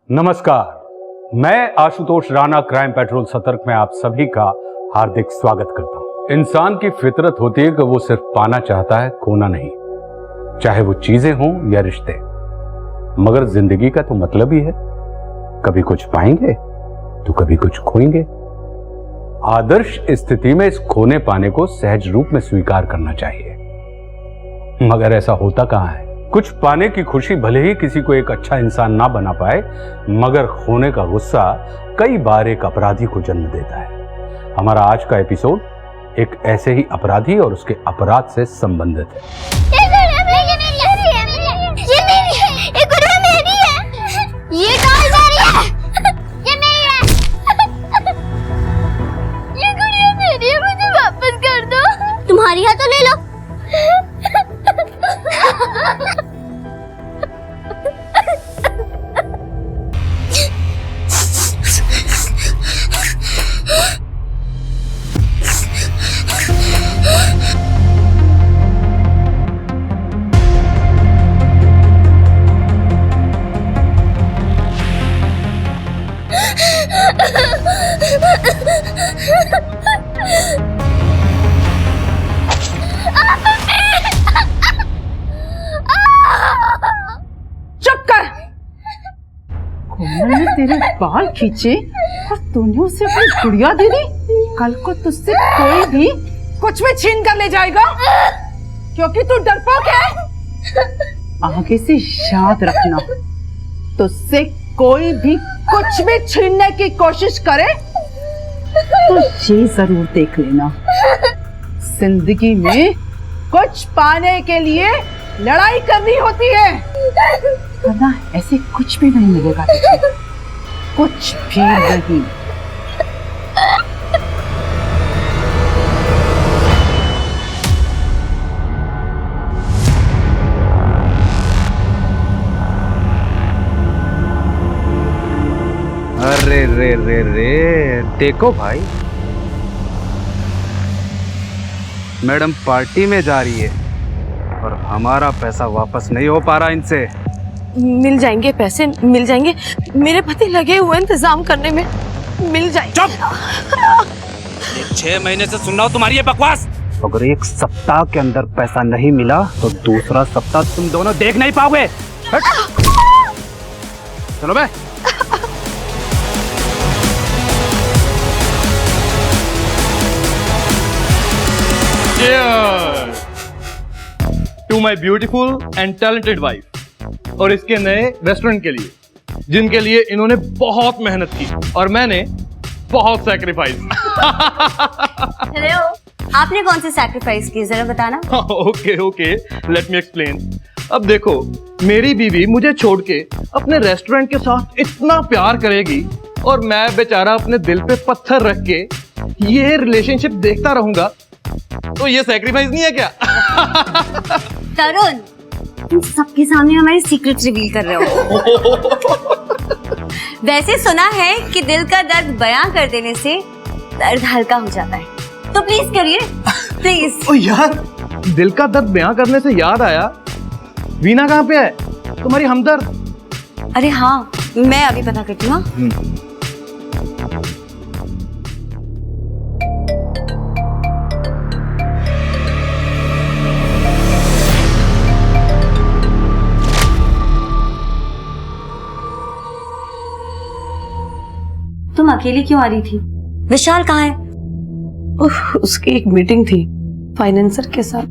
नमस्कार, मैं Ashutosh Rana crime petrol सतर्क में आप सभी का हार्दिक स्वागत करता हूं। इंसान की फितरत होती है कि वो सिर्फ पाना चाहता है, खोना नहीं, चाहे वो चीजें हों या रिश्ते। मगर जिंदगी का तो मतलब ही है, कभी कुछ पाएंगे तो कभी कुछ खोएंगे। आदर्श स्थिति में इस खोने पाने को सहज रूप में स्वीकार करना चाहिए, मगर ऐसा होता कहां है। कुछ पाने की खुशी भले ही किसी को एक अच्छा इंसान ना बना पाए, मगर खोने का गुस्सा कई बार एक अपराधी को जन्म देता है। हमारा आज का एपिसोड एक ऐसे ही अपराधी और उसके अपराध से संबंधित है। तुम्हारी है तो ले लो। मैंने तेरे बाल खींचे और तूने उसे अपनी गुड़िया दे दी। कल को तुझसे कोई भी कुछ भी छीन कर ले जाएगा, क्योंकि तू डरपोक है। आगे से याद रखना, तुझसे कोई भी कुछ भी छीनने की कोशिश करे तो ये जरूर देख लेना, जिंदगी में कुछ पाने के लिए लड़ाई करनी होती है, वरना ऐसे कुछ भी नहीं मिलेगा तुझे, कुछ भी नहीं। अरे रे रे रे, देखो भाई, मैडम पार्टी में जा रही है और हमारा पैसा वापस नहीं हो पा रहा इनसे। मिल जाएंगे पैसे, मिल जाएंगे। मेरे पति लगे हुए इंतजाम करने में, मिल जाएंगे। चुप! 6 महीने से सुन रहा हूँ तुम्हारी ये बकवास। अगर एक सप्ताह के अंदर पैसा नहीं मिला तो दूसरा सप्ताह तुम दोनों देख नहीं पाओगे। चलो बे। To my beautiful and talented wife, और इसके नए रेस्टोरेंट के लिए, जिनके लिए इन्होंने बहुत मेहनत की और मैंने बहुत सैक्रिफाइस। हेलो, आपने कौन सी सैक्रिफाइस की, जरा बताना। Okay, let me explain. अब देखो, मेरी बीवी मुझे छोड़ के अपने रेस्टोरेंट के साथ इतना प्यार करेगी और मैं बेचारा अपने दिल पे पत्थर रख के ये रिलेशनशिप देखता रहूंगा, तो ये सैक्रिफाइस नहीं है क्या? तरुण, तुम सबके सामने हमारे सीक्रेट रिवील कर रहे हो। वैसे सुना है कि दिल का दर्द बयां कर देने से दर्द हल्का हो जाता है, तो प्लीज करिए, प्लीज। ओ यार, दिल का दर्द बयां करने से याद आया, वीना कहाँ पे है, तुम्हारी हमदर्द? अरे हाँ, मैं अभी पता करती हूँ। तुम अकेली क्यों आ रही थी? विशाल कहाँ है? उसकी एक मीटिंग थी फाइनेंसर के साथ,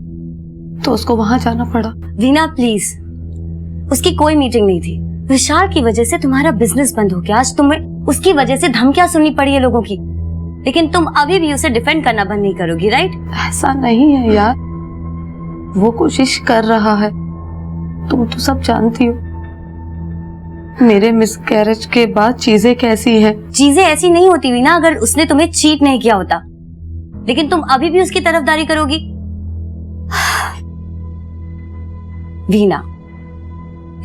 तो उसको वहां जाना पड़ा। वीना प्लीज, उसकी कोई मीटिंग नहीं थी। विशाल की वजह से तुम्हारा बिजनेस बंद हो गया, आज तुम्हें उसकी वजह से धमकियां सुननी पड़ी है लोगों की, लेकिन तुम अभी भी उसे डिफेंड करना बंद नहीं करोगी, राइट? ऐसा नहीं है यार, वो कोशिश कर रहा है, तुम तो सब जानती हो मेरे मिसकैरेज के बाद चीजें कैसी हैं। चीजें ऐसी नहीं होती वीना अगर उसने तुम्हें चीट नहीं किया होता, लेकिन तुम अभी भी उसकी तरफदारी करोगी। वीना,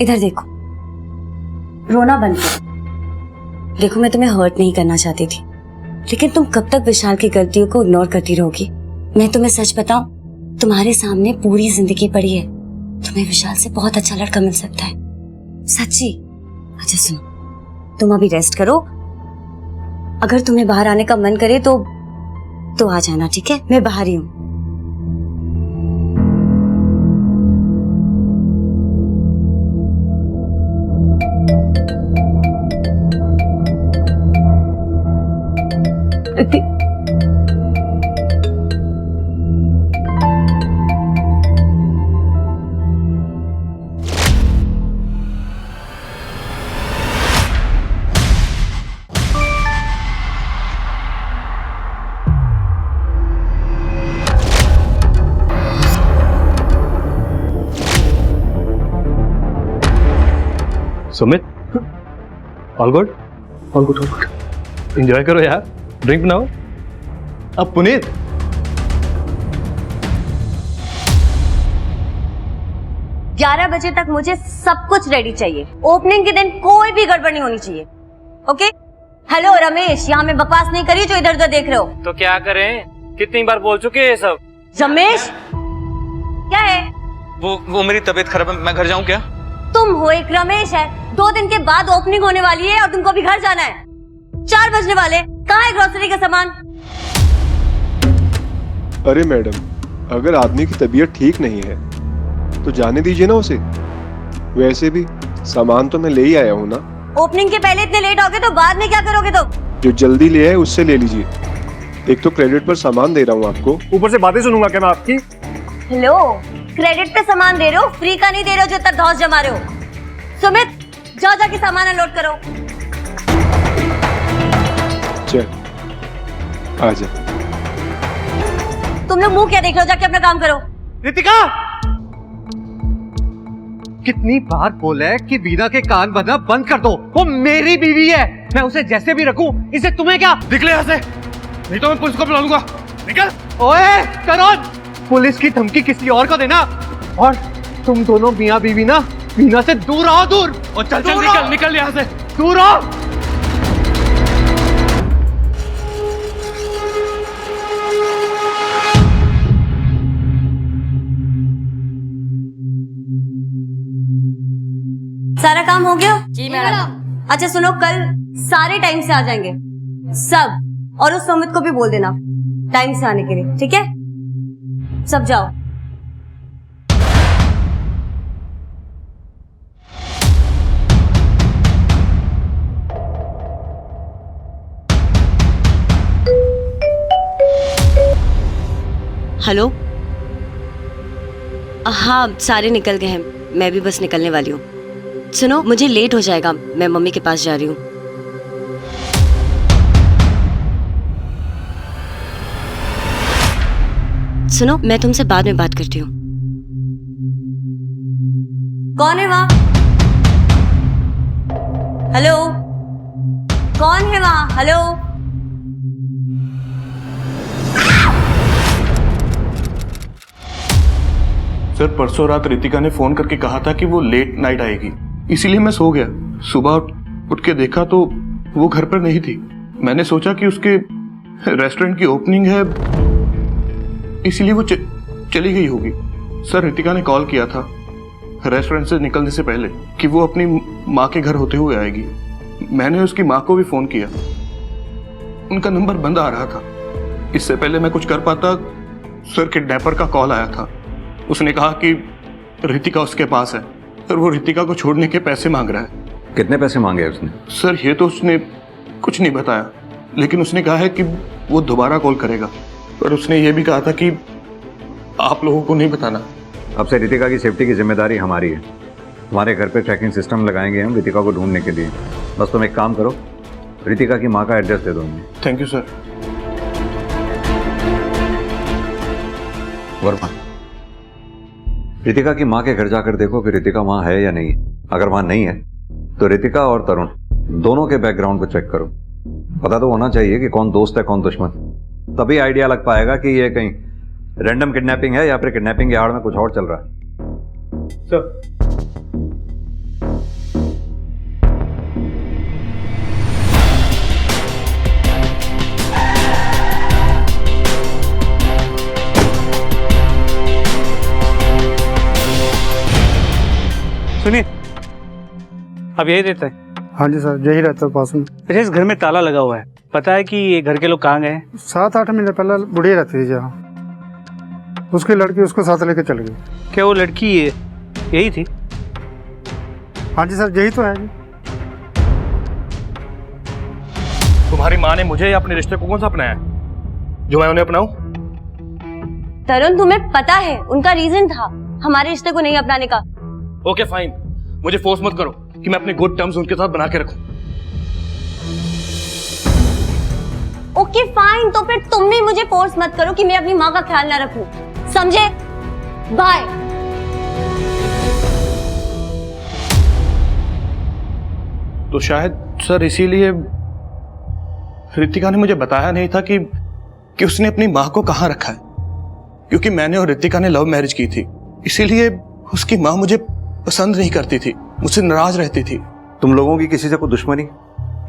इधर देखो, रोना बंद करो। देखो, मैं तुम्हें हर्ट नहीं करना चाहती थी, लेकिन तुम कब तक विशाल की गलतियों को इग्नोर करती रहोगी? मैं तुम्हें सच बताऊं, तुम्हारे सामने पूरी जिंदगी पड़ी है, तुम्हें विशाल से बहुत अच्छा लड़का मिल सकता है, सच्ची। अच्छा सुनो, तुम अभी रेस्ट करो। अगर तुम्हें बाहर आने का मन करे तो आ जाना, ठीक है? मैं बाहर ही हूँ। Sumit, all good? All good, all good. Enjoy करो यार, ड्रिंक बनाओ। अब पुनीत, 11 बजे तक मुझे सब कुछ रेडी चाहिए। ओपनिंग के दिन कोई भी गड़बड़ नहीं होनी चाहिए, ओके? हेलो रमेश, यहाँ मैं बकवास नहीं करी जो इधर उधर देख रहे हो। तो क्या करें, कितनी बार बोल चुके हैं ये सब। रमेश, क्या है? वो मेरी तबीयत खराब है, मैं घर जाऊं क्या? तुम हो एक रमेश है। 2 दिन के बाद ओपनिंग होने वाली है और तुमको भी घर जाना है। 4 बजने वाले, कहाँ है ग्रोसरी का सामान? अरे मैडम, अगर आदमी की तबीयत ठीक नहीं है तो जाने दीजिए ना उसे। वैसे भी सामान तो मैं ले ही आया हूँ ना। ओपनिंग के पहले इतने लेट हो गए तो बाद में क्या करोगे तुम? जो जल्दी ले आए उससे ले लीजिए। एक तो क्रेडिट पर सामान दे रहा हूँ आपको, ऊपर से बातें सुनूंगा क्या मैं आपकी? हेलो, क्रेडिट पे सामान दे रहे हो, फ्री का नहीं दे रहे हो जो इतना धौस जमा रहे हो। सुमित, जाओ जाके सामान अनलोड करो। चल आजा। तुम लोग मुंह क्या देख रहे हो, जाके अपना काम करो। रितिका, कितनी बार बोला है कि वीना के कान भरना बंद कर दो। वो मेरी बीवी है, मैं उसे जैसे भी रखूं, इसे तुम्हें क्या? निकले यहाँ से, नहीं तो मैं पुलिस को बुला लूंगा। निकल। ओए करण, पुलिस की धमकी किसी और को देना, और तुम दोनों मियां बीवी ना वीना से दूर आओ, दूर। और चल चल निकल निकल यहाँ से, दूर आओ। सारा काम हो गया? जी मैडम। अच्छा सुनो, कल सारे टाइम से आ जाएंगे सब, और उस सुमित को भी बोल देना टाइम से आने के लिए, ठीक है? सब जाओ। हेलो, हाँ सारे निकल गए हैं, मैं भी बस निकलने वाली हूँ। सुनो, मुझे लेट हो जाएगा, मैं मम्मी के पास जा रही हूँ। सुनो, मैं तुमसे बाद में बात करती हूँ। कौन है वहाँ? हेलो, कौन है वहाँ? हेलो। सर, परसों रात रितिका ने फोन करके कहा था कि वो लेट नाइट आएगी, इसीलिए मैं सो गया। सुबह उठ के देखा तो वो घर पर नहीं थी। मैंने सोचा कि उसके रेस्टोरेंट की ओपनिंग है, इसीलिए वो चली गई होगी। सर, रितिका ने कॉल किया था रेस्टोरेंट से निकलने से पहले कि वो अपनी माँ के घर होते हुए आएगी। मैंने उसकी माँ को भी फोन किया, उनका नंबर बंद आ रहा था। इससे पहले मैं कुछ कर पाता, सर किडनैपर का कॉल आया था। उसने कहा कि रितिका उसके पास है और वो रितिका को छोड़ने के पैसे मांग रहा है। कितने पैसे मांगे उसने? सर, ये तो उसने कुछ नहीं बताया, लेकिन उसने कहा है कि वो दोबारा कॉल करेगा, पर उसने ये भी कहा था कि आप लोगों को नहीं बताना। अब से रितिका की सेफ्टी की जिम्मेदारी हमारी है। हमारे घर पे ट्रैकिंग सिस्टम लगाएंगे हम रितिका को ढूंढने के लिए। बस तुम एक काम करो, रितिका की माँ का एड्रेस दे दो हमें। Thank you sir. Verma, Ritika की माँ के घर जाकर देखो कि रितिका वहाँ है या नहीं। अगर वहाँ नहीं है तो रितिका और तरुण दोनों के बैकग्राउंड को चेक करो। पता तो होना चाहिए कि कौन दोस्त है कौन दुश्मन, तभी आइडिया लग पाएगा कि ये कहीं रैंडम किडनैपिंग है या फिर किडनैपिंग के आड़ में कुछ और चल रहा है। सर, सुनिए, अब यही देते हैं, हाँ जी सर, यही रहता है पास में। अच्छा, इस घर में ताला लगा हुआ है, पता है कि ये घर के लोग कहाँ गए हैं? 7-8 महीने पहले बुढ़िया रहती थी जहाँ, उसकी लड़की उसको साथ लेके चल गई। क्या वो लड़की यही थी? हाँ जी सर, यही तो है जी। तुम्हारी माँ ने मुझे या अपने रिश्ते को कौन सा अपनाया जो मैं उन्हें अपनाऊं? तरुण, तुम्हें पता है उनका रीजन था हमारे रिश्ते को नहीं अपनाने का। ओके फाइन, मुझे फोर्स मत करो कि मैं अपने गुड टर्म्स उनके साथ बना के रखूं। ओके फाइन, तो फिर तुम भी मुझे फोर्स मत करो कि मैं अपनी माँ का ख्याल ना रखूं, समझे? बाय। तो शायद सर इसीलिए रितिका ने मुझे बताया नहीं था कि उसने अपनी माँ को कहाँ रखा है, क्योंकि मैंने और रितिका ने लव मैरिज की थी, इसीलिए उसकी माँ मुझे पसंद नहीं करती थी, मुझसे नाराज रहती थी। तुम लोगों की किसी से कोई दुश्मनी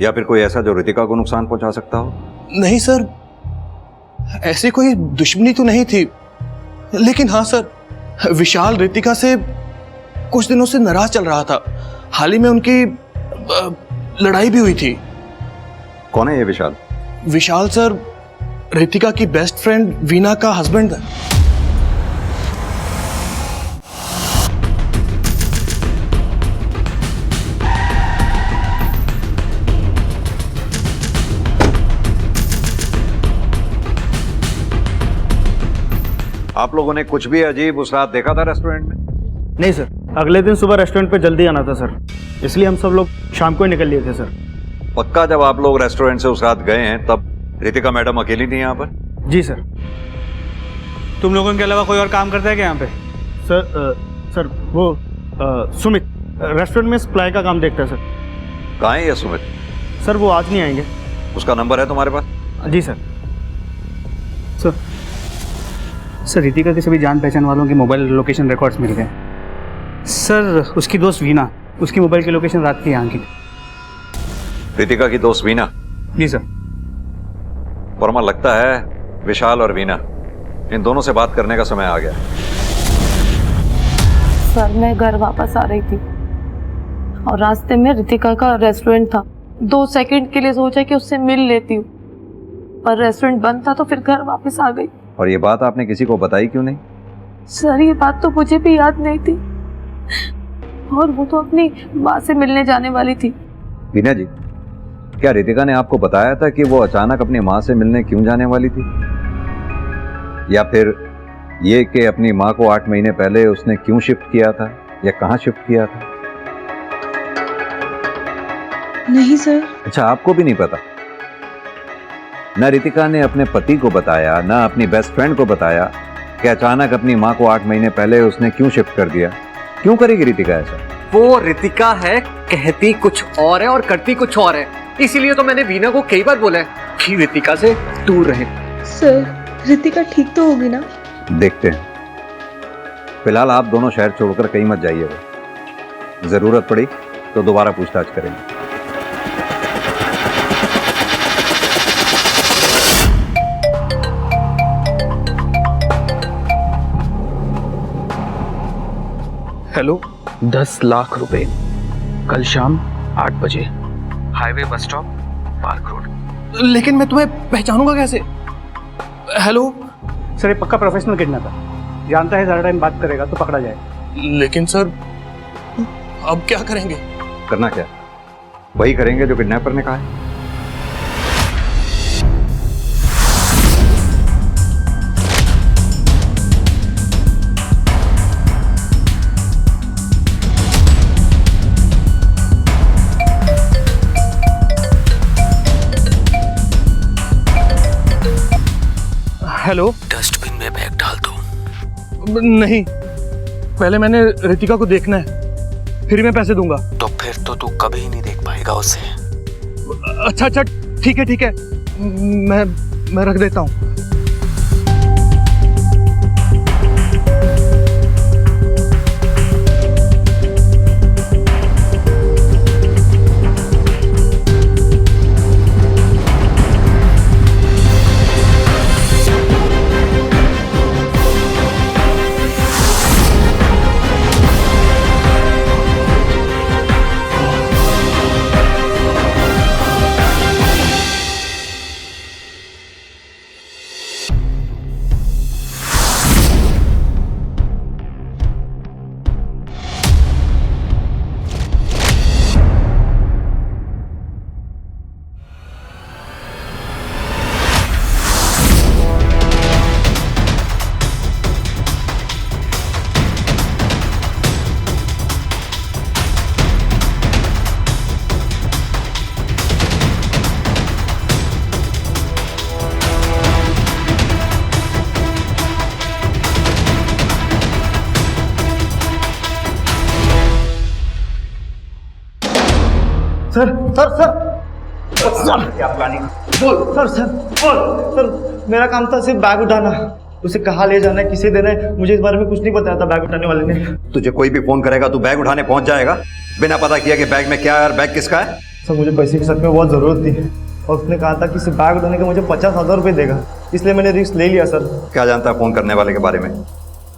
या फिर कोई ऐसा जो रितिका को नुकसान पहुंचा सकता हो? नहीं सर, ऐसी कोई दुश्मनी तो नहीं थी, लेकिन हाँ सर, विशाल रितिका से कुछ दिनों से नाराज चल रहा था। हाल ही में उनकी लड़ाई भी हुई थी। कौन है ये विशाल? विशाल सर रितिका की बेस्ट फ्रेंड वीना का हस्बैंड है। आप लोगों ने कुछ भी अजीब उस रात देखा था रेस्टोरेंट में? नहीं सर, अगले दिन सुबह रेस्टोरेंट पे जल्दी आना था सर, इसलिए हम सब लोग शाम को ही निकल लिए थे सर। पक्का जब आप लोग रेस्टोरेंट से उस रात गए हैं तब रितिका मैडम अकेली थी यहाँ पर? जी सर। तुम लोगों के अलावा कोई और काम करता है क्या यहाँ पे? सर वो सुमित रेस्टोरेंट में सप्लाई का काम देखता है सर। कहाँ है ये सुमित? सर वो आज नहीं आएंगे। उसका नंबर है तुम्हारे पास? जी सर। सर रितिका के सभी जान पहचान वालों के मोबाइल लोकेशन रिकॉर्ड्स मिल गए सर। उसकी दोस्त वीना, उसकी मोबाइल की लोकेशन रात की यहाँ की। रितिका की दोस्त वीना? जी सर। वर्मा, लगता है विशाल और वीना इन दोनों से बात करने का समय आ गया। सर मैं घर वापस आ रही थी और रास्ते में रितिका का रेस्टोरेंट था। 2 सेकंड के लिए सोचा कि उससे मिल लेती हूँ, पर रेस्टोरेंट बंद था तो फिर घर वापस आ गई। और ये बात आपने किसी को बताई क्यों नहीं? सर ये बात तो मुझे भी याद नहीं थी, और वो तो अपनी माँ से मिलने जाने वाली थी। वीना जी, क्या रितिका ने आपको बताया था कि वो अचानक अपनी माँ से मिलने क्यों जाने वाली थी, या फिर ये कि अपनी माँ को 8 महीने पहले उसने क्यों शिफ्ट किया था या कहाँ शिफ्ट किया था? नहीं सर। अच्छा, आपको भी नहीं पता? न रितिका ने अपने पति को बताया, न अपनी बेस्ट फ्रेंड को बताया कि अचानक अपनी माँ को 8 महीने पहले उसने क्यों शिफ्ट कर दिया। क्यों करेगी रितिका ऐसा? वो रितिका है, कहती कुछ और है और करती कुछ और है, इसीलिए तो मैंने वीना को कई बार बोला है कि रितिका से दूर रहे। सर रितिका ठीक तो होगी ना? देखते हैं। फिलहाल आप दोनों शहर छोड़कर कहीं मत जाइएगा, जरूरत पड़ी तो दोबारा पूछताछ करेंगे। हेलो, 10 लाख रुपए कल शाम 8 बजे, highway bus stop, park road. लेकिन मैं तुम्हें पहचानूंगा कैसे? हेलो सर ये पक्का प्रोफेशनल किडनैपर, जानता है ज़्यादा टाइम बात करेगा तो पकड़ा जाए। लेकिन सर अब क्या करेंगे? करना क्या? वही करेंगे जो किडनैपर ने कहा है। हेलो, डस्टबिन में बैग डाल दो। नहीं, पहले मैंने रितिका को देखना है, फिर मैं पैसे दूंगा। तो फिर तो तू कभी नहीं देख पाएगा उसे। अच्छा अच्छा, ठीक है, मैं रख देता हूँ। सर सर सर क्या प्लानिंग? बोल सर सर बोल सर। मेरा काम था सिर्फ बैग उठाना, उसे कहाँ ले जाना है, किसे देना है, मुझे इस बारे में कुछ नहीं बताया था बैग उठाने वाले ने। तुझे कोई भी फोन करेगा तू बैग उठाने पहुंच जाएगा बिना पता किया कि बैग में क्या है और बैग किसका है? सर मुझे पैसे की सच में बहुत ज़रूरत थी और उसने कहा था कि सिर्फ बैग उठाने का मुझे 50,000 रुपये देगा, इसलिए मैंने रिस्क ले लिया सर। क्या जानता है फोन करने वाले के बारे में?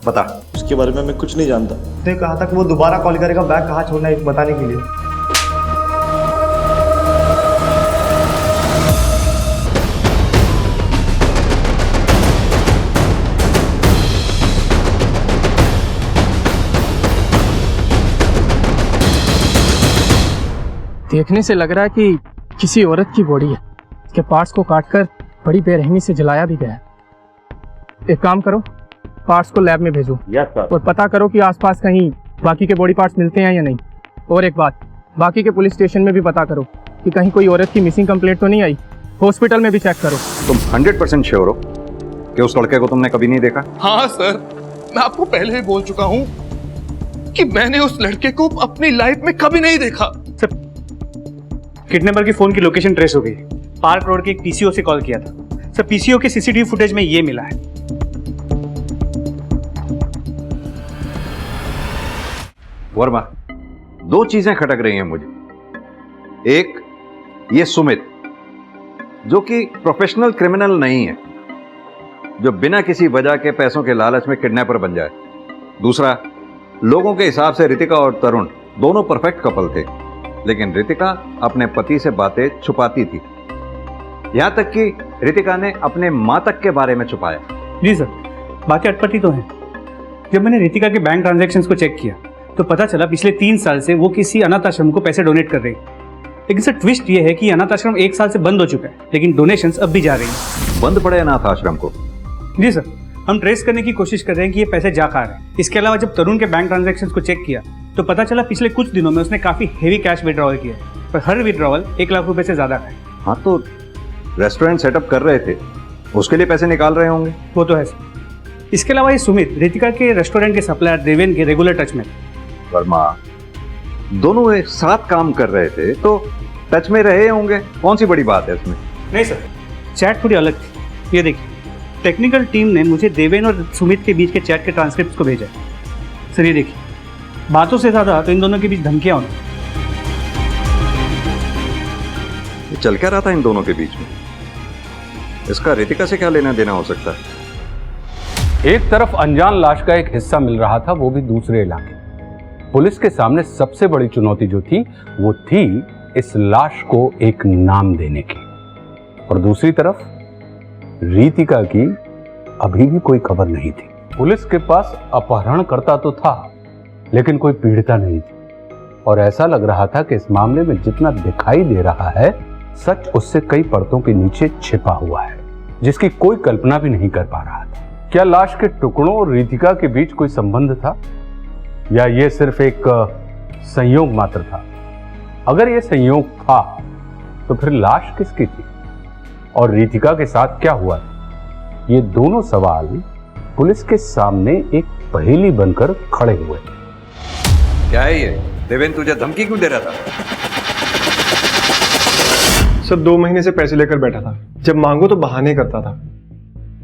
बता। उसके बारे में मैं कुछ नहीं जानता। उसने कहा था कि वो दोबारा कॉल करेगा बैग कहाँ छोड़ना है बताने के लिए। देखने से लग रहा है कि किसी औरत की बॉडी है, इसके पार्ट्स को काटकर बड़ी बेरहमी से जलाया भी गया है। एक काम करो, पार्ट्स को लैब में भेजो और पता करो कि आसपास कहीं बाकी के बॉडी पार्ट्स मिलते हैं या नहीं। और एक बात, बाकी के पुलिस स्टेशन में भी पता करो कि कहीं कोई औरत की मिसिंग कंप्लेंट तो नहीं आई। हॉस्पिटल में भी चेक करो। तुम 100% श्योर हो कि उस लड़के को तुमने कभी नहीं देखा? हाँ सर, मैं आपको पहले ही बोल चुका हूँ कि मैंने उस लड़के को अपनी लाइफ में कभी नहीं देखा। किडनैपर की फोन की लोकेशन ट्रेस हो गई। पार्क रोड के एक पीसीओ से कॉल किया था सर। पीसीओ के सीसीटीवी फुटेज में ये मिला है। वर्मा, दो चीजें खटक रही हैं मुझे। एक, ये सुमित जो कि प्रोफेशनल क्रिमिनल नहीं है, जो बिना किसी वजह के पैसों के लालच में किडनैपर बन जाए। दूसरा, लोगों के हिसाब से रितिका और तरुण दोनों परफेक्ट कपल थे, लेकिन रितिका अपने पति से बातें छुपाती थी। यहां तक कि रितिका ने अपने मां तक के बारे में छुपाया। जी सर, बाकी अटपटी तो है। जब मैंने रितिका के बैंक ट्रांजैक्शंस को चेक किया तो पता चला पिछले 3 साल से वो किसी अनाथ आश्रम को पैसे डोनेट कर रही है। लेकिन सर ट्विस्ट ये है कि अनाथ आश्रम 1 साल से बंद हो चुका है, लेकिन डोनेशंस अब भी जा रही हैं। बंद पड़े अनाथ आश्रम को? जी सर, हम ट्रेस करने की कोशिश कर रहे हैं कि ये पैसे जा कहाँ रहे हैं। इसके अलावा जब तरुण के बैंक ट्रांजैक्शंस को चेक किया तो पता चला पिछले कुछ दिनों में उसने काफी हेवी कैश विड्रॉवल किया है, पर हर विड्रॉवल 1 लाख रुपए से ज्यादा है। हाँ, तो रेस्टोरेंट सेटअप कर रहे थे, उसके लिए पैसे निकाल रहे होंगे। वो तो है सर। इसके अलावा ये सुमित रितिका के रेस्टोरेंट के सप्लायर देवेन के रेगुलर टच में। वर्मा, दोनों एक साथ काम कर रहे थे तो टच में रहे होंगे, कौन सी बड़ी बात है इसमें? नहीं सर, चैट थोड़ी अलग थी। ये देखिए, टेक्निकल टीम ने मुझे देवेन और सुमित के बीच के चैट के ट्रांसक्रिप्ट को भेजा है। सर ये देखिए, बातों से ज्यादा तो इन दोनों के बीच धमकियां होंगी। ये चल क्या रहा था इन दोनों के बीच में? इसका रितिका से क्या लेना देना हो सकता है? एक तरफ अनजान लाश का एक हिस्सा मिल रहा था, वो भी दूसरे इलाके। पुलिस के सामने सबसे बड़ी चुनौती जो थी वो थी इस लाश को एक नाम देने की। और दूसरी तरफ रितिका की अभी भी कोई खबर नहीं थी। पुलिस के पास अपहरणकर्ता तो था, लेकिन कोई पीड़िता नहीं थी। और ऐसा लग रहा था कि इस मामले में जितना दिखाई दे रहा है, सच उससे कई परतों के नीचे छिपा हुआ है, जिसकी कोई कल्पना भी नहीं कर पा रहा था। क्या लाश के टुकड़ों और रितिका के बीच कोई संबंध था, या यह सिर्फ एक संयोग मात्र था? अगर यह संयोग था तो फिर लाश किसकी थी और रितिका के साथ क्या हुआ? ये दोनों सवाल पुलिस के सामने एक पहेली बनकर खड़े हुए। क्या है ये? देवेन तुझे धमकी क्यों दे रहा था? सर 2 महीने से पैसे लेकर बैठा था, जब मांगो तो बहाने करता था।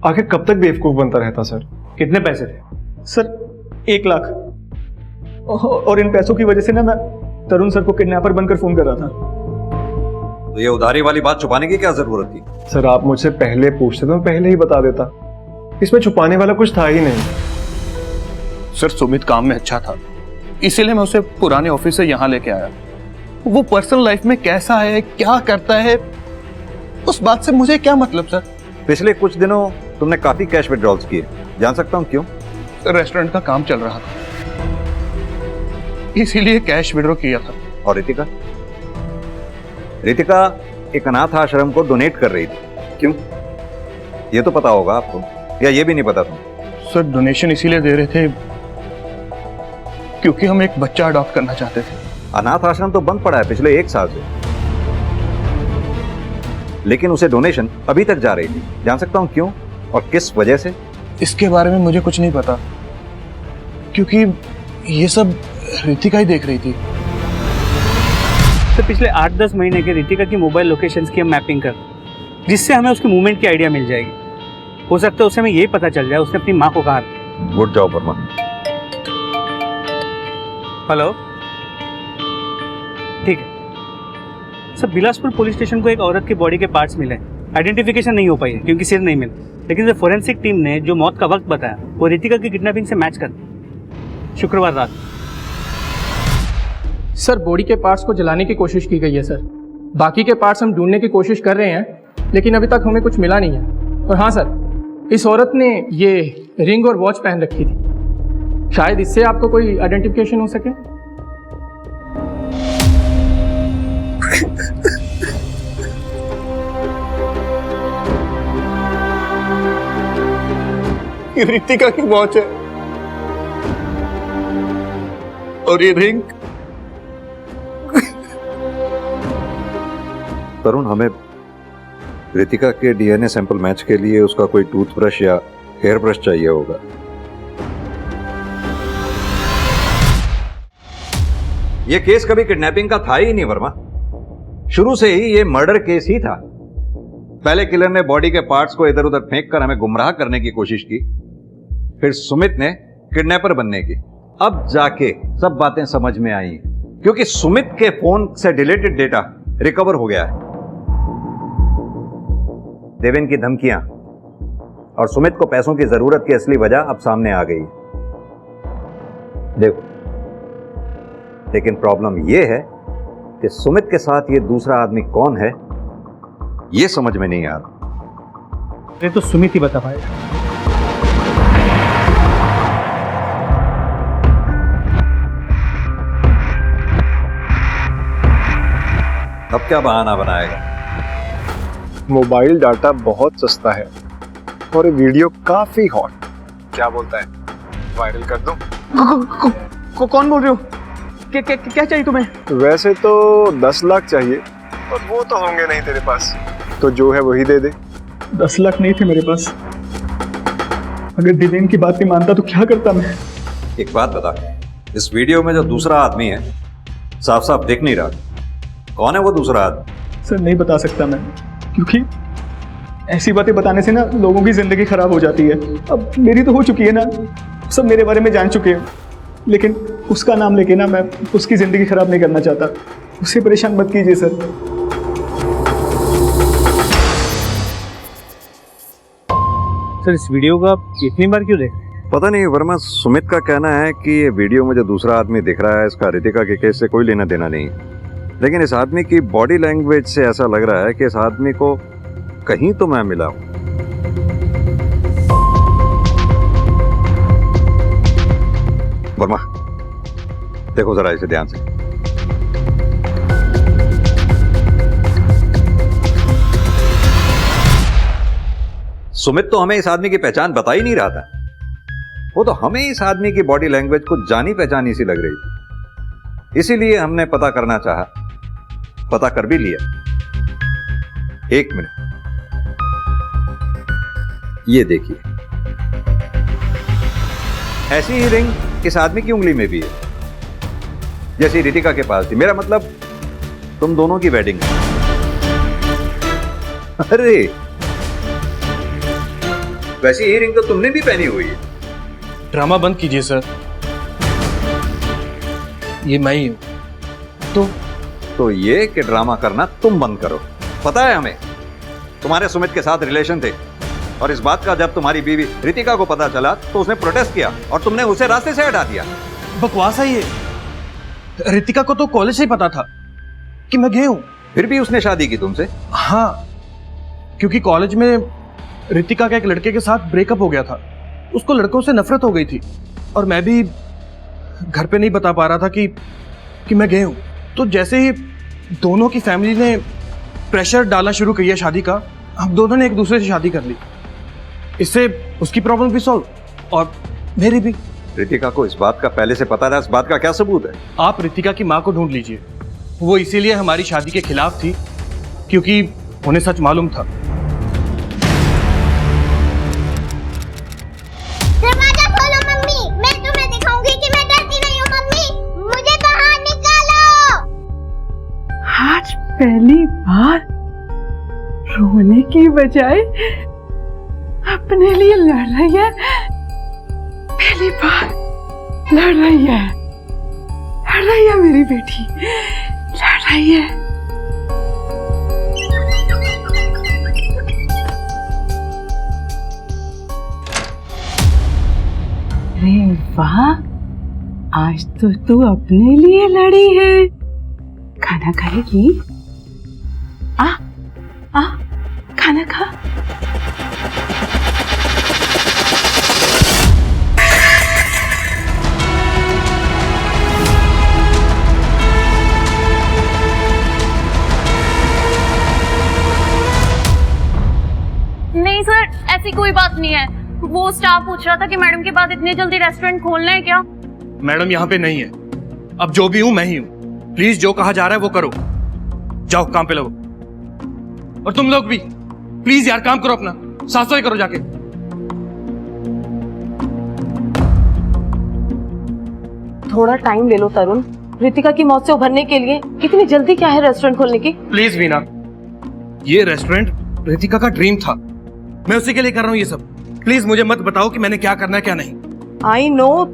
आखिर कब तक बेवकूफ बनता रहता सर? कितने पैसे थे? सर 1 लाख। और इन पैसों की वजह से ना मैं तरुण सर को किडनैपर बनकर फोन कर रहा था। तो ये उधारी वाली बात छुपाने की क्या जरूरत थी? सर आप मुझसे पहले पूछते तो मैं पहले ही बता देता। इसमें छुपाने वाला कुछ था ही नहीं। सर सुमित काम में अच्छा था, इसीलिए मैं उसे पुराने ऑफिस से यहाँ लेके आया। वो पर्सनल लाइफ में कैसा है, क्या करता है, उस बात से मुझे क्या मतलब सर? पिछले कुछ दिनों तुमने काफी कैश विड्रॉल्स किए, जान सकता हूँ क्यों? रेस्टोरेंट का काम चल रहा था, इसीलिए कैश विड्रॉ किया था। और रितिका? रितिका एक अनाथ आश्रम को डोनेट कर रही थी, क्यों? ये तो पता होगा आपको, या ये भी नहीं पता था? सर डोनेशन इसीलिए दे रहे थे क्योंकि हम एक बच्चा अडॉप्ट करना चाहते थे। अनाथ आश्रम तो बंद पड़ा है पिछले 1 साल से, लेकिन उसे डोनेशन अभी तक जा रही थी, जान सकता हूँ क्यों और किस वजह से? इसके बारे में मुझे कुछ नहीं पता, क्योंकि ये सब रितिका ही देख रही थी। तो पिछले 8-10 महीने के रितिका की मोबाइल लोकेशंस की हम मैपिंग कर रहे हैं, जिससे हमें उसकी मूवमेंट की आइडिया मिल जाएगी। हो सकता है उससे हमें यही पता चल जाए उसने अपनी माँ को कहा। उठ जाओ वर्मा। हेलो, ठीक है सर। बिलासपुर पुलिस स्टेशन को एक औरत की बॉडी के पार्ट्स मिले। आइडेंटिफिकेशन नहीं हो पाई है क्योंकि सिर नहीं मिला, लेकिन फोरेंसिक टीम ने जो मौत का वक्त बताया वो रितिका की किडनैपिंग से मैच कर शुक्रवार रात। सर बॉडी के पार्ट्स को जलाने की कोशिश की गई है सर। बाकी के पार्ट्स हम ढूंढने की कोशिश कर रहे हैं, लेकिन अभी तक हमें कुछ मिला नहीं है। और हाँ सर, इस औरत ने ये रिंग और वॉच पहन रखी थी, शायद इससे आपको कोई आइडेंटिफिकेशन हो सके। ये रितिका की वॉच है और ये रिंग। तरुण, हमें रितिका के डीएनए सैंपल मैच के लिए उसका कोई टूथब्रश या हेयर ब्रश चाहिए होगा। यह केस कभी किडनैपिंग का था ही नहीं वर्मा। शुरू से ही यह मर्डर केस ही था। पहले किलर ने बॉडी के पार्ट्स को इधर उधर फेंक कर हमें गुमराह करने की कोशिश की, फिर सुमित ने किडनैपर बनने की। अब जाके सब बातें समझ में आई, क्योंकि सुमित के फोन से डिलीटेड डेटा रिकवर हो गया है। देवेन की धमकियां और सुमित को पैसों की जरूरत की असली वजह अब सामने आ गई। देखो, लेकिन प्रॉब्लम यह है कि सुमित के साथ ये दूसरा आदमी कौन है ये समझ में नहीं आ रहा। ये तो सुमित ही बता पाएगा। अब क्या बहाना बनाएगा? मोबाइल डाटा बहुत सस्ता है और ये वीडियो काफी हॉट। क्या बोलता है, वायरल कर दूं? कौन बोल रहे हो? क्या चाहिए तुम्हें? वैसे तो 10 लाख चाहिए, और वो तो होंगे नहीं तेरे पास, तो जो है वही दे दे। 10 लाख नहीं थे मेरे पास। अगर देवेन की बात नहीं मानता तो क्या करता मैं? एक बात बता, इस वीडियो में जो दूसरा आदमी है साफ साफ दिख नहीं रहा, कौन है वो दूसरा आदमी? सर नहीं बता सकता मैं, क्योंकि ऐसी बातें बताने से ना लोगों की जिंदगी खराब हो जाती है। अब मेरी तो हो चुकी है ना, सब मेरे बारे में जान चुके हैं, लेकिन उसका नाम लेके ना मैं उसकी जिंदगी खराब नहीं करना चाहता। उसे परेशान मत कीजिए सर। सर इस वीडियो को आप इतनी बार क्यों देख रहे हैं? पता नहीं वर्मा, सुमित का कहना है कि ये वीडियो में जो दूसरा आदमी दिख रहा है इसका रितिका के केस से कोई लेना देना नहीं, लेकिन इस आदमी की बॉडी लैंग्वेज से ऐसा लग रहा है कि इस आदमी को कहीं तो मैं मिला हूं। वर्मा, देखो जरा इसे ध्यान से। सुमित तो हमें इस आदमी की पहचान बता ही नहीं रहा था, वो तो हमें इस आदमी की बॉडी लैंग्वेज को जानी पहचानी सी लग रही थी, इसीलिए हमने पता करना चाहा, पता कर भी लिया। एक मिनट, ये देखिए, ऐसी ही रिंग इस आदमी की उंगली में भी है जैसी रितिका के पास थी। मेरा मतलब तुम दोनों की वेडिंग है। अरे वैसी ही रिंग तो तुमने भी पहनी हुई है। ड्रामा बंद कीजिए सर, ये मैं ही हूं। तो ये कि ड्रामा करना तुम बंद करो। पता है हमें तुम्हारे सुमित के साथ रिलेशन थे, और इस बात का जब तुम्हारी बीवी रितिका को पता चला तो उसने प्रोटेस्ट किया और तुमने उसे रास्ते से हटा दिया। बकवास है ये। रितिका को तो कॉलेज से ही पता था कि मैं गया हूं। फिर भी उसने शादी की तुमसे? हाँ, क्योंकि कॉलेज में रितिका का एक लड़के के साथ ब्रेकअप हो गया था। उसको लड़कों से नफरत हो गई थी, और मैं भी घर पे नहीं बता पा रहा था कि मैं गया हूं। तो जैसे ही दोनों की फैमिली ने प्रेशर डालना शुरू किया शादी का, हम दोनों ने एक दूसरे से शादी कर ली। इससे उसकी प्रॉब्लम भी सॉल्व और मेरी भी। रितिका को इस बात का पहले से पता था? इस बात का क्या सबूत है? आप रितिका की माँ को ढूंढ लीजिए। वो इसीलिए हमारी शादी के खिलाफ थी क्योंकि उन्हें सच मालूम था। दरवाजा खोलो मम्मी, मैं तुम्हें दिखाऊंगी कि मैं डरती नहीं हूँ। मम्मी मुझे बाहर निकालो। पहली बार रोने की बजाय अपने लिए लड़ रही है। पहली बार लड़ रही है मेरी बेटी, लड़ रही है। अरे वाह, आज तो तू अपने लिए लड़ी है। खाना खाएगी? आ खाना खा। नहीं सर, ऐसी कोई बात नहीं है। वो स्टाफ पूछ रहा था कि मैडम के बाद इतनी जल्दी रेस्टोरेंट खोलना है क्या? मैडम यहाँ पे नहीं है। अब जो भी हूं मैं ही हूं। प्लीज जो कहा जा रहा है वो करो। जाओ काम पे लगो। और तुम लोग भी प्लीज यार काम करो अपना, साफ सफाई करो जाके। थोड़ा टाइम ले लो तरुण। रितिका की मौत से उभरने के लिए इतनी जल्दी क्या है रेस्टोरेंट खोलने की? प्लीज वीना, ये रेस्टोरेंट रितिका का ड्रीम था। मैं उसी के लिए कर रहा हूँ ये सब। प्लीज मुझे मत बताओ कि मैंने क्या करना है क्या नहीं। आई नो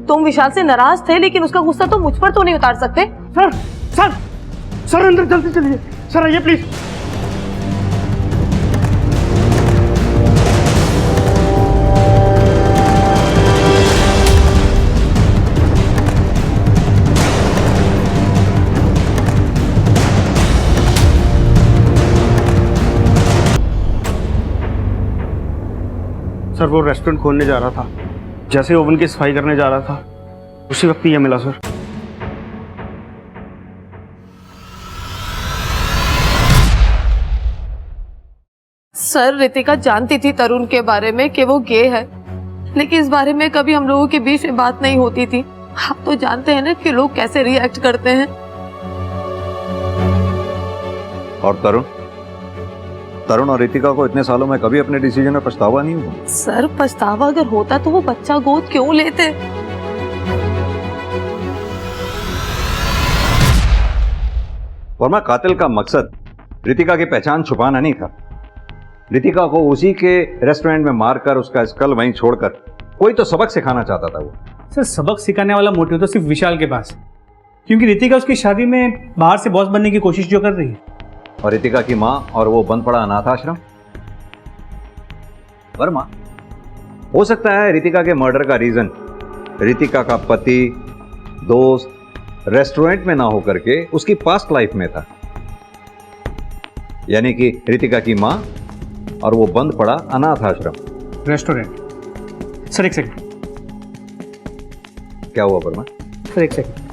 तुम विशाल से नाराज थे, लेकिन उसका गुस्सा तो मुझ पर तो नहीं उतार सकते। सर सर सर अंदर जल्दी चलिए। सर आइए प्लीज। सर वो रेस्टोरेंट खोलने जा रहा था, जैसे ओवन की सफाई करने जा रहा था उसी वक्त ये मिला सर। सर रितिका जानती थी तरुण के बारे में कि वो गे है, लेकिन इस बारे में कभी हम लोगों के बीच में बात नहीं होती थी। आप तो जानते हैं ना कि लोग कैसे रिएक्ट करते हैं। और तरुण और रितिका को इतने सालों में कभी अपने डिसीजन में पछतावा नहीं हुआ? सर पछतावा अगर होता तो वो बच्चा गोद क्यों लेते? वर्मा, कातिल का मकसद रितिका की पहचान छुपाना नहीं था। रितिका को उसी के रेस्टोरेंट में मारकर उसका स्कल वहीं छोड़कर कोई तो सबक सिखाना चाहता था वो। सर सबक सिखाने वाला मोटिव तो सिर्फ विशाल के पास, क्योंकि रितिका उसकी शादी में बाहर से बॉस बनने की कोशिश जो कर रही है। और रितिका की माँ और वो बंद पड़ा अनाथ आश्रम। वर्मा, हो सकता है रितिका के मर्डर का रीजन रितिका का पति, दोस्त रेस्टोरेंट में ना होकर के उसकी पास्ट लाइफ में था, यानी कि रितिका की माँ और वो बंद पड़ा अनाथ आश्रम। रेस्टोरेंट। सर एक सेकंड। क्या हुआ वर्मा? सर एक सेकंड।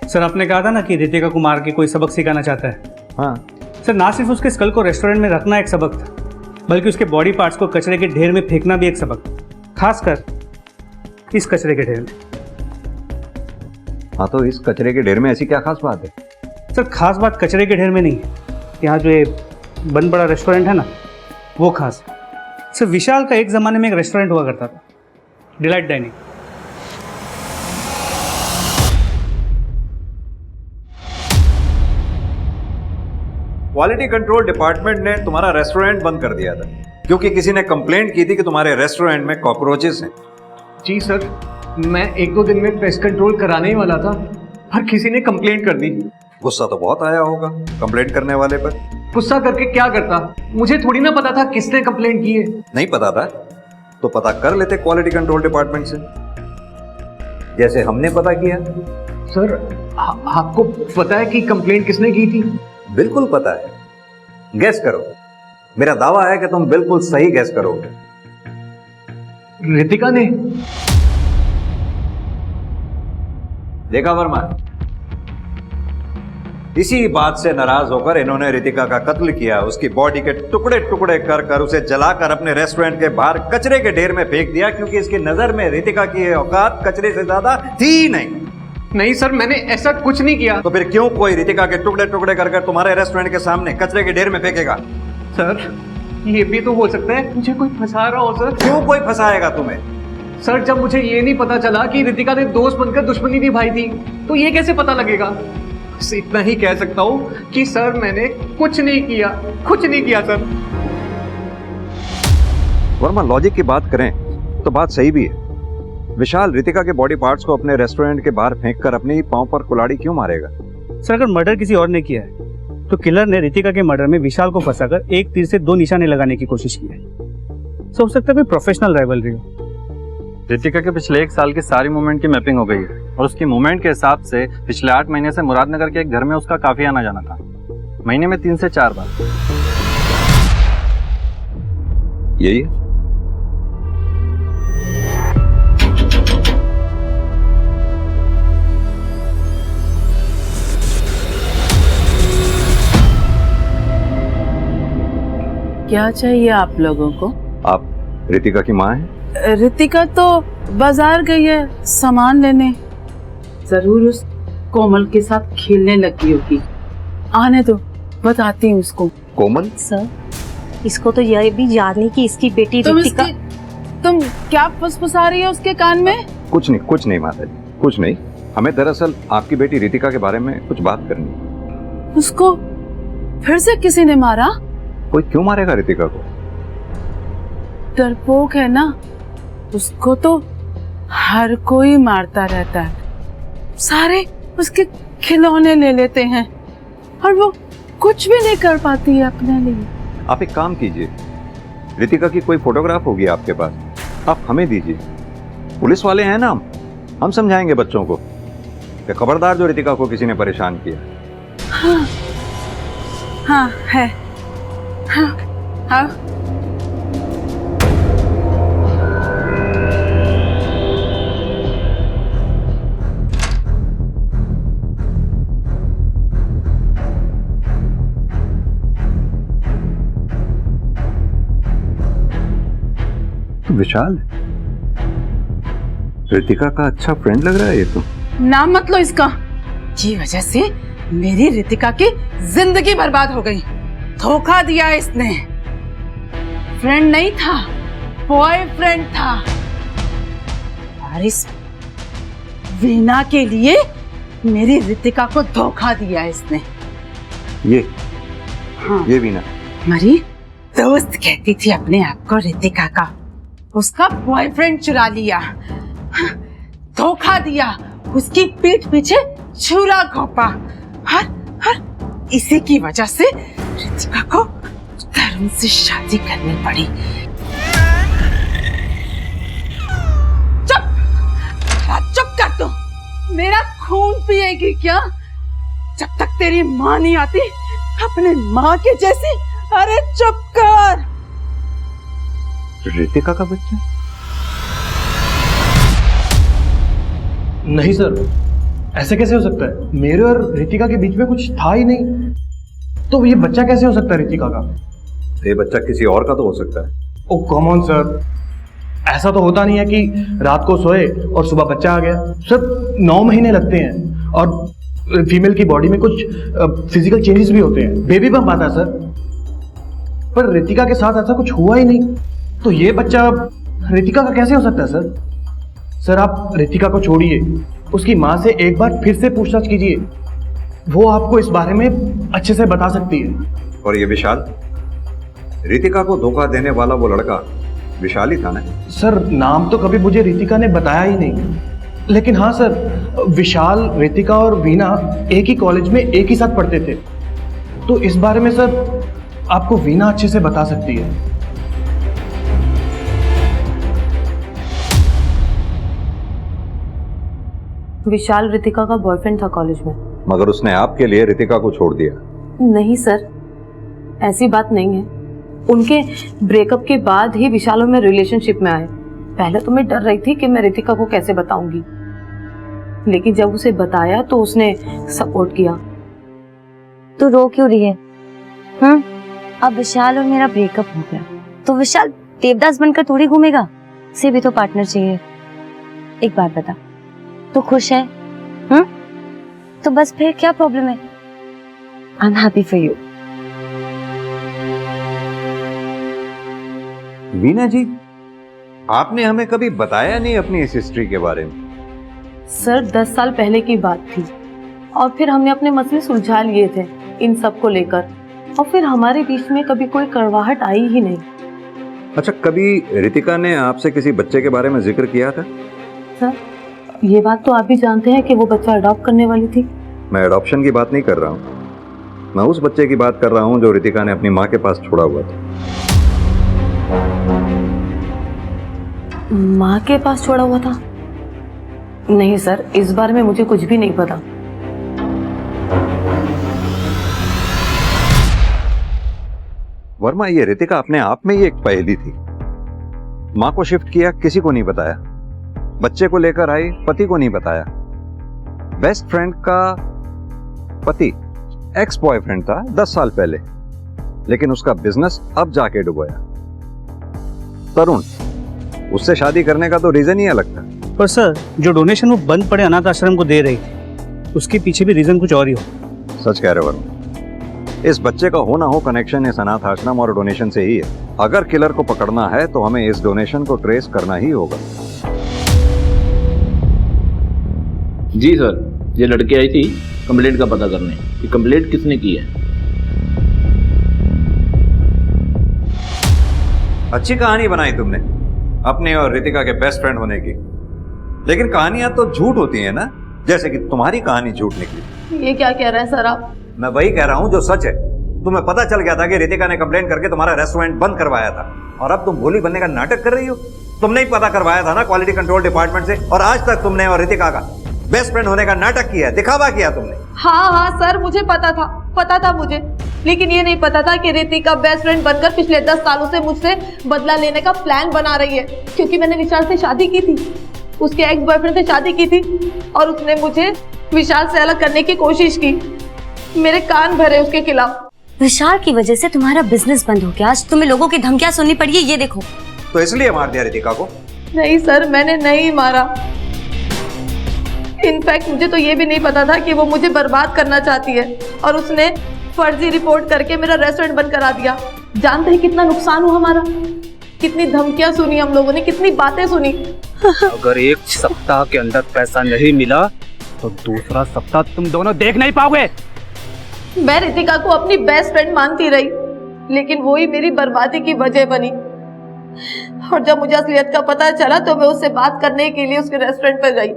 सर आपने कहा था ना कि रितिका को मार के कोई सबक सिखाना चाहता है। हाँ सर, ना सिर्फ उसके स्कल को रेस्टोरेंट में रखना एक सबक था, बल्कि उसके बॉडी पार्ट्स को कचरे के ढेर में फेंकना भी एक सबक, खासकर इस कचरे के ढेर में। हाँ तो इस कचरे के ढेर में ऐसी क्या खास बात है? सर खास बात कचरे के ढेर में नहीं है, यहाँ जो ये बंद बड़ा रेस्टोरेंट है ना वो खास है। सर विशाल का एक ज़माने में एक रेस्टोरेंट हुआ करता था, delight dining. Quality control department ने तुम्हारा रेस्टोरेंट बंद कर दिया था क्योंकि किसी ने कंप्लेंट की थी कि तुम्हारे रेस्टोरेंट में कॉकरोचेस हैं। जी सर, मैं 1-2 दिन में पेस्ट कंट्रोल कराने ही वाला था, पर किसी ने कंप्लेंट कर दी। गुस्सा तो बहुत आया होगा कंप्लेंट करने वाले पर। गुस्सा करके क्या करता, मुझे थोड़ी ना पता था किसने कंप्लेंट की है। नहीं पता था तो पता कर लेते क्वालिटी कंट्रोल डिपार्टमेंट से, जैसे हमने पता किया। सर आपको पता है कि कंप्लेंट किसने की थी? बिल्कुल पता है, गैस करो। मेरा दावा है कि तुम बिल्कुल सही गैस करोगे। रितिका ने। देखा वर्मा, इसी बात से नाराज होकर इन्होंने रितिका का कत्ल किया, उसकी बॉडी के टुकड़े टुकड़े कर कर उसे जलाकर अपने रेस्टोरेंट के बाहर कचरे के ढेर में फेंक दिया, क्योंकि इसकी नजर में रितिका की औकात कचरे से ज्यादा थी नहीं। नहीं सर, मैंने ऐसा कुछ नहीं किया। तो फिर क्यों कोई रितिका के टुकड़े टुकड़े कर कर तुम्हारे रेस्टोरेंट के सामने कचरे के ढेर में फेंकेगा? सर ये भी तो हो सकता है मुझे कोई फंसा रहा हो। सर क्यों कोई फंसाएगा तुम्हें? सर जब मुझे ये नहीं पता चला कि रितिका ने दोस्त बनकर दुश्मनी निभाई थी तो ये कैसे पता लगेगा? बस इतना ही कह सकता हूँ कि सर मैंने कुछ नहीं किया सर। वर्मा, लॉजिक की बात करें तो बात सही भी है। विशाल रितिका के बॉडी पार्ट्स को अपने रेस्टोरेंट के बाहर फेंककर अपने ही पांव पर कुल्हाड़ी क्यों मारेगा? सर अगर मर्डर किसी और ने किया है तो किलर ने रितिका के मर्डर में विशाल को फंसाकर एक तीर से 2 निशाने लगाने की कोशिश की है। हो सकता है कोई प्रोफेशनल राइवलरी हो। रितिका के पिछले 1 साल की सारी मूवमेंट की मैपिंग हो गई है और उसकी मूवमेंट के हिसाब से पिछले 8 महीने से मुरादनगर के एक घर में उसका काफी आना जाना था, महीने में 3 से 4 बार। यही है? क्या चाहिए आप लोगों को? आप रितिका की माँ हैं? रितिका तो बाजार गई है सामान लेने, जरूर उस कोमल के साथ खेलने लगी होगी। आने दो, बताती हूँ उसको। कोमल? सर इसको तो यह भी याद नहीं कि इसकी बेटी रितिका। तुम क्या फुसफुसा रही हो उसके कान में? कुछ नहीं माता जी, कुछ नहीं। हमें दरअसल आपकी बेटी रितिका के बारे में कुछ बात करनी है। उसको फिर से किसी ने मारा? कोई क्यों मारेगा रितिका को? डरपोक है ना, उसको तो हर कोई मारता रहता है। सारे उसके खिलौने ले लेते हैं और वो कुछ भी नहीं कर पाती है अपने लिए। आप एक काम कीजिए, रितिका की कोई फोटोग्राफ होगी आपके पास, आप हमें दीजिए। पुलिस वाले हैं ना हम समझाएंगे बच्चों को कि खबरदार जो रितिका को किसी ने परेशान किया। हाँ है। हाँ। विशाल, रितिका का अच्छा फ्रेंड लग रहा है ये तो। नाम मत लो इसका। ये वजह से मेरी रितिका की जिंदगी बर्बाद हो गई। धोखा दिया इसने। फ्रेंड नहीं था, बॉयफ्रेंड था। और इस वीना के लिए मेरी रितिका को धोखा दिया इसने। ये वीना मेरी दोस्त कहती थी अपने आप को रितिका का, उसका बॉयफ्रेंड चुरा लिया, धोखा दिया, उसकी पीठ पीछे छुरा घोंपा। हर इसी की वजह से रितिका को धर्म से शादी करनी पड़ी। चुप कर दो। मेरा खून पिएगी क्या? जब तक तेरी माँ नहीं आती अपने माँ के जैसी। अरे चुप कर। रितिका का बच्चा? नहीं सर, ऐसे कैसे हो सकता है? मेरे और रितिका के बीच में कुछ था ही नहीं, तो ये बच्चा कैसे हो सकता है रितिका का? ये बच्चा किसी और का तो हो सकता है। ओह कम ऑन सर, ऐसा तो होता नहीं है कि रात को सोए और सुबह बच्चा आ गया। सर 9 महीने लगते हैं और फीमेल की बॉडी में कुछ फिजिकल चेंजेस भी होते हैं, बेबी बम्प आता है सर। पर रितिका के साथ ऐसा कुछ हुआ ही नहीं, तो ये बच्चा रितिका का कैसे हो सकता है सर? सर आप रितिका को छोड़िए, उसकी माँ से एक बार फिर से पूछताछ कीजिए, वो आपको इस बारे में अच्छे से बता सकती है। और ये विशाल, रितिका को धोखा देने वाला वो लड़का विशाल ही था ना? सर नाम तो कभी मुझे रितिका ने बताया ही नहीं, लेकिन हाँ सर, विशाल, रितिका और वीना एक ही कॉलेज में एक ही साथ पढ़ते थे, तो इस बारे में सर आपको वीना अच्छे से बता सकती है। विशाल रितिका का बॉयफ्रेंड था कॉलेज में, मगर उसने आपके लिए रितिका को छोड़ दिया। नहीं सर, ऐसी बात नहीं है। उनके ब्रेकअप के बाद ही विशाल और मैं रिलेशनशिप में आए। पहले तो मैं डर रही थी कि मैं रितिका को कैसे बताऊंगी, लेकिन जब उसे बताया तो उसने सपोर्ट किया। तो रो क्यों रही है? अब विशाल और मेरा ब्रेकअप हो गया तो विशाल देवदास बनकर थोड़ी घूमेगा, उसे भी तो पार्टनर चाहिए। एक बात बता, तो खुश है? तो बस फिर क्या प्रॉब्लम है? I am happy for you. Veena ji, आपने हमें कभी बताया नहीं अपनी इस हिस्ट्री के बारे में। सर 10 साल पहले की बात थी और फिर हमने अपने मसले सुलझा लिए थे इन सब को लेकर, और फिर हमारे बीच में कभी कोई कड़वाहट आई ही नहीं। अच्छा, कभी रितिका ने आपसे किसी बच्चे के बारे में जिक्र किया था? सर ये बात तो आप भी जानते हैं कि वो बच्चा अडॉप्ट करने वाली थी। मैं अडॉप्शन की बात नहीं कर रहा हूँ, मैं उस बच्चे की बात कर रहा हूँ जो रितिका ने अपनी माँ के पास छोड़ा हुआ था। माँ के पास छोड़ा हुआ था? नहीं सर, इस बारे में मुझे कुछ भी नहीं पता। वर्मा, ये रितिका अपने आप में ही एक पहेली थी। माँ को शिफ्ट किया, किसी को नहीं बताया। बच्चे को लेकर आई, पति को नहीं बताया। बेस्ट फ्रेंड का पति एक्स बॉयफ्रेंड था 10 साल पहले, लेकिन उसका बिजनेस अब जाके डुबोया। तरुण, उससे शादी करने का तो रीजन ही अलग था। पर सर, जो डोनेशन वो बंद पड़े अनाथ आश्रम को दे रही थी, उसके पीछे भी रीजन कुछ और ही हो। सच कह रहे वर्मा, इस बच्चे का हो ना हो कनेक्शन इस अनाथ आश्रम और डोनेशन से ही है। अगर किलर को पकड़ना है तो हमें इस डोनेशन को ट्रेस करना ही होगा। जी सर, ये लड़की आई थी कंप्लेंट का पता करने कि कंप्लेंट किसने की है। अच्छी कहानी बनाई तुमने अपने और रितिका के बेस्ट फ्रेंड होने की, लेकिन कहानियां तो झूठ होती हैं ना, जैसे कि तुम्हारी कहानी झूठ निकली। ये क्या कह रहे हैं सर आप? मैं वही कह रहा हूं जो सच है। तुम्हें पता चल गया था कि रितिका ने कंप्लेंट करके तुम्हारा रेस्टोरेंट बंद करवाया था, और अब तुम भोली बनने का नाटक कर रही हो। तुमने ही पता करवाया था ना क्वालिटी कंट्रोल डिपार्टमेंट से, और आज तक तुमने और रितिका का बेस्ट फ्रेंड होने का नाटक किया, दिखावा किया तुमने। हाँ सर, मुझे पता था मुझे, लेकिन ये नहीं पता था कि रितिका बेस्ट फ्रेंड बनकर पिछले 10 सालों से मुझसे बदला लेने का प्लान बना रही है। क्योंकि मैंने विशाल से शादी की थी, उसके एक्स बॉयफ्रेंड से शादी की थी, और उसने मुझे विशाल से अलग करने की कोशिश की। मेरे कान भरे उसके खिलाफ। विशाल की वजह से तुम्हारा बिजनेस बंद हो गया, आज तुम्हें लोगों की धमकियां सुननी पड़ी है, ये देखो। तो इसलिए मार दिया रितिका को? नहीं सर, मैंने नहीं मारा। इनफैक्ट मुझे तो ये भी नहीं पता था कि वो मुझे बर्बाद करना चाहती है, और उसने फर्जी रिपोर्ट करके मेरा रेस्टोरेंट बंद करा दिया। जानते हैं कितना नुकसान हुआ हमारा, कितनी धमकियां सुनी हम लोगों ने, कितनी बातें सुनी। अगर एक सप्ताह के अंदर पैसा नहीं मिला तो दूसरा सप्ताह तुम दोनों देख नहीं पाओगे। मैं रितिका को अपनी बेस्ट फ्रेंड मानती रही, लेकिन वो ही मेरी बर्बादी की वजह बनी। और जब मुझे असलियत का पता चला तो मैं उससे बात करने के लिए उसके रेस्टोरेंट पर गई।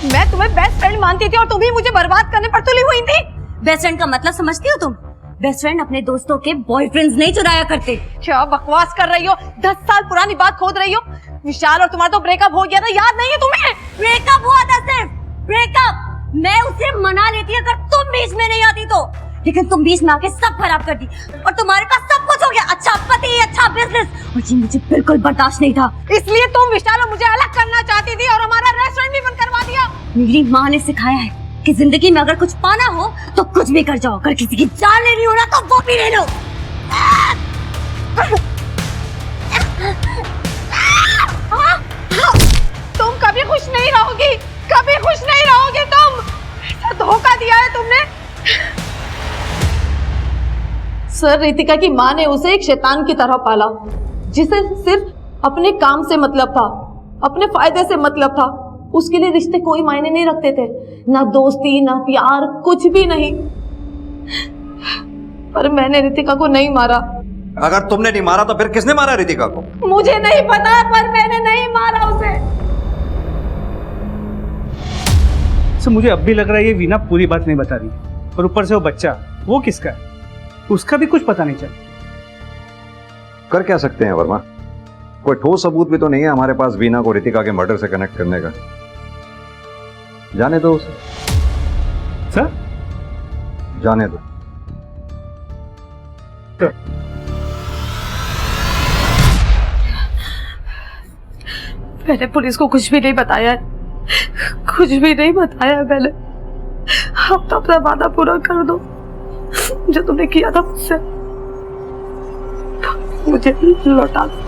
मैं तुम्हें बेस्ट फ्रेंड मानती थी और तुम ही मुझे बर्बाद करने पर तुली हुई थी। बेस्ट फ्रेंड का मतलब समझती हो तुम? बेस्ट फ्रेंड अपने दोस्तों के बॉयफ्रेंड्स नहीं चुराया करते। क्या बकवास कर रही हो? 10 साल पुरानी बात खोद रही हो। विशाल और तुम्हारा तो ब्रेकअप हो गया था, याद नहीं है तुम्हें? ब्रेकअप हुआ था, सिर्फ ब्रेकअप। मैं उसे मना लेती अगर तुम बीच में नहीं आती तो, लेकिन तुम बीच में आके सब खराब कर दी, और तुम्हारे पास सब कुछ हो गया, अच्छा पति, अच्छा बिजनेस, और ये मुझे बिल्कुल बर्दाश्त नहीं था। इसलिए तुम विशाल और मुझे अलग करना चाहती थी और हमारा रेस्टोरेंट भी बंद करवा दिया। मेरी माँ ने सिखाया है कि जिंदगी में अगर कुछ पाना हो तो कुछ भी कर जाओ, अगर किसी की जान लेनी हो ना तो वो भी ले लो। तुम कभी खुश नहीं रहोगी, कभी खुश नहीं रहोगी तुम। ऐसा धोखा दिया है तुमने। सर, रितिका की माँ ने उसे एक शैतान की तरह पाला, जिसे सिर्फ अपने काम से मतलब था, अपने फायदे से मतलब था। उसके लिए रिश्ते कोई मायने नहीं रखते थे, ना दोस्ती, ना प्यार, कुछ भी नहीं। पर मैंने रितिका को नहीं मारा। अगर तुमने नहीं मारा तो फिर किसने मारा रितिका को? मुझे नहीं पता, पर मैंने नहीं मारा उसे। सर, मुझे अब भी लग रहा है ये वीना पूरी बात नहीं बता रही, और ऊपर से वो बच्चा, वो किसका है उसका भी कुछ पता नहीं चला। कर क्या सकते हैं वर्मा? कोई ठोस सबूत भी तो नहीं है हमारे पास वीना को रितिका के मर्डर से कनेक्ट करने का। जाने दो उसे। सर, जाने दो। मैंने पुलिस को कुछ भी नहीं बताया, कुछ भी नहीं बताया मैंने। अब तो अपना वादा पूरा कर दो, जो तुमने किया था मुझसे, मुझे लौटा दो।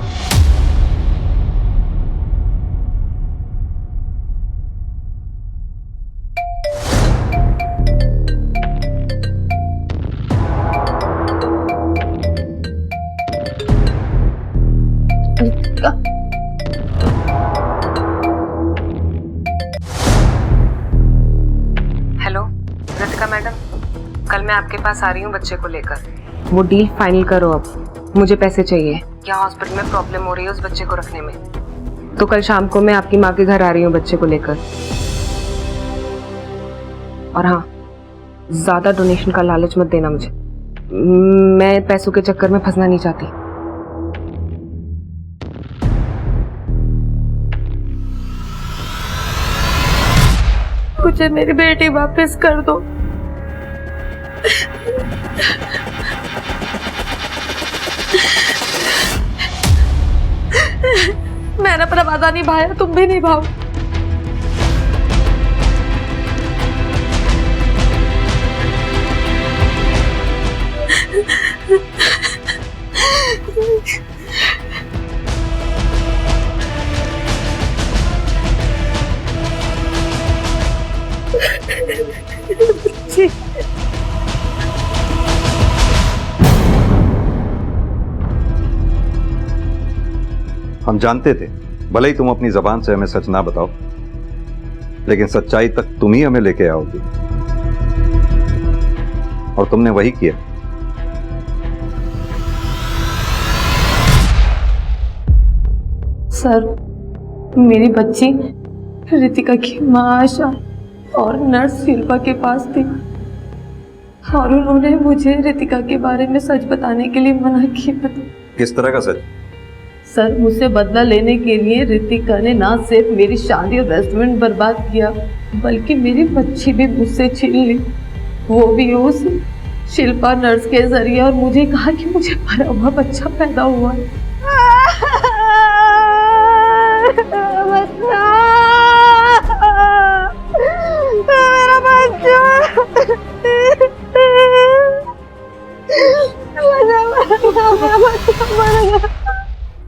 मैं आपके पास आ रही हूँ बच्चे को लेकर। वो डील फाइनल करो अब, मुझे पैसे चाहिए। यहाँ हॉस्पिटल में प्रॉब्लम हो रही है उस बच्चे को रखने में, तो कल शाम को मैं आपकी माँ के घर आ रही हूँ बच्चे को लेकर। और हाँ, ज्यादा डोनेशन का लालच मत देना मुझे, मैं पैसों के चक्कर में फंसना नहीं चाहती। मुझे मेरी बेटी वापस कर दो। मैंने अपना वादा निभाया, तुम भी निभाओ। हम जानते थे, भले ही तुम अपनी जबान से हमें सच ना बताओ, लेकिन सच्चाई तक तुम ही हमें लेके आओगे, और तुमने वही किया। सर, मेरी बच्ची रितिका की माँ आशा और नर्स शिल्पा के पास थी, और उन्होंने मुझे रितिका के बारे में सच बताने के लिए मना किया। किस तरह का सच? सर, मुझसे बदला लेने के लिए रितिका ने ना सिर्फ मेरी शादी और रेस्टोरेंट बर्बाद किया, बल्कि मेरी बच्ची भी मुझसे छीन ली, वो भी उस शिल्पा नर्स के जरिए, और मुझे कहा कि मुझे मरा हुआ बच्चा पैदा हुआ है। मेरा बच्चा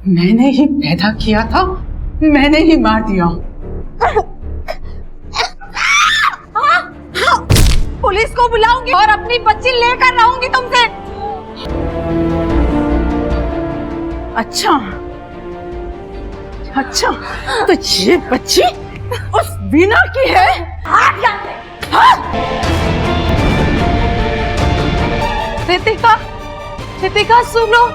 मैंने ही पैदा किया था, मैंने ही मार दिया। पुलिस को बुलाऊंगी और अपनी बच्ची लेकर रहूंगी तुमसे। अच्छा अच्छा, तो ये बच्ची उस वीना की है? रितिका, रितिका सुनो।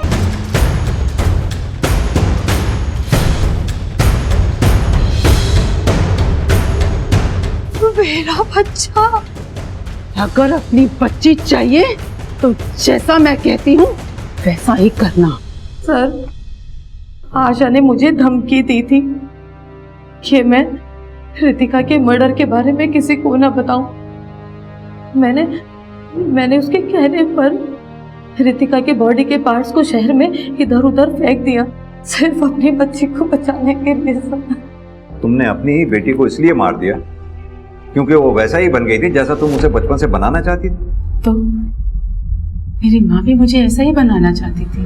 मेरा बच्चा। अगर अपनी बच्ची चाहिए तो जैसा मैं कहती हूँ वैसा ही करना। सर, आशा ने मुझे धमकी दी थी कि मैं रितिका के मर्डर के बारे में किसी को ना बताऊं। मैंने उसके कहने पर रितिका के बॉडी के पार्ट्स को शहर में इधर उधर फेंक दिया, सिर्फ अपनी बच्ची को बचाने के लिए। तुमने अपनी ही बेटी को इसलिए मार दिया क्योंकि वो वैसा ही बन गई थी जैसा तुम उसे बचपन से बनाना चाहती थी? तो मेरी माँ भी मुझे ऐसा ही बनाना चाहती थी,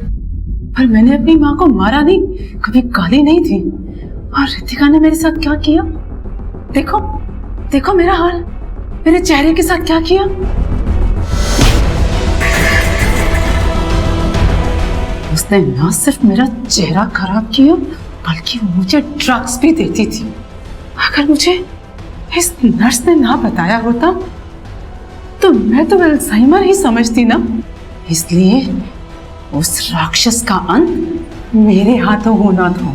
पर मैंने अपनी माँ को मारा नहीं, कभी गाली नहीं थी। और रितिका ने मेरे साथ क्या किया? देखो देखो मेरा हाल, मेरे चेहरे के साथ क्या किया। उसने न सिर्फ मेरा चेहरा खराब किया, बल्कि मुझे ड्रग्स भी देती थी। अगर मुझे इस नर्स ने ना बताया होता तो मैं तो अल्जाइमर ही समझती ना। इसलिए उस राक्षस का अंत मेरे हाथों होना था।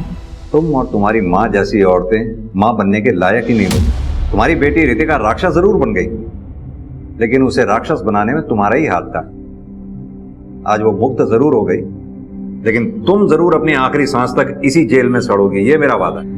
तुम और तुम्हारी माँ जैसी औरतें माँ बनने के लायक ही नहीं होती। तुम्हारी बेटी रितिका राक्षस जरूर बन गई, लेकिन उसे राक्षस बनाने में तुम्हारा ही हाथ था। आज वो मुक्त जरूर हो गई, लेकिन तुम जरूर अपनी आखिरी सांस तक इसी जेल में सड़ोगी, ये मेरा वादा है।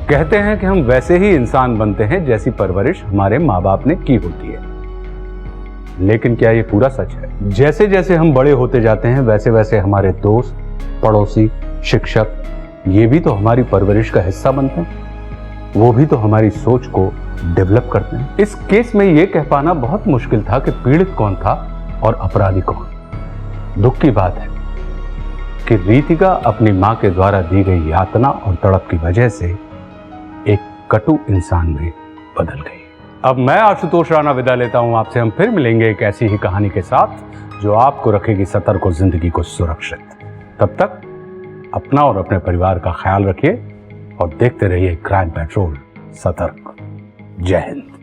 कहते हैं कि हम वैसे ही इंसान बनते हैं जैसी परवरिश हमारे माँ बाप ने की होती है, लेकिन क्या ये पूरा सच है? जैसे जैसे हम बड़े होते जाते हैं वैसे वैसे हमारे दोस्त, पड़ोसी, शिक्षक, ये भी तो हमारी परवरिश का हिस्सा बनते हैं। वो भी तो हमारी सोच को डेवलप करते हैं। इस केस में ये कह पाना बहुत मुश्किल था कि पीड़ित कौन था और अपराधी कौन। दुख की बात है कि रितिका अपनी माँ के द्वारा दी गई यातना और तड़प की वजह से एक कटु इंसान में बदल गई। अब मैं आशुतोष राणा विदा लेता हूं आपसे। हम फिर मिलेंगे एक ऐसी ही कहानी के साथ जो आपको रखेगी सतर्क और जिंदगी को सुरक्षित। तब तक अपना और अपने परिवार का ख्याल रखिए और देखते रहिए क्राइम पेट्रोल सतर्क। जय हिंद।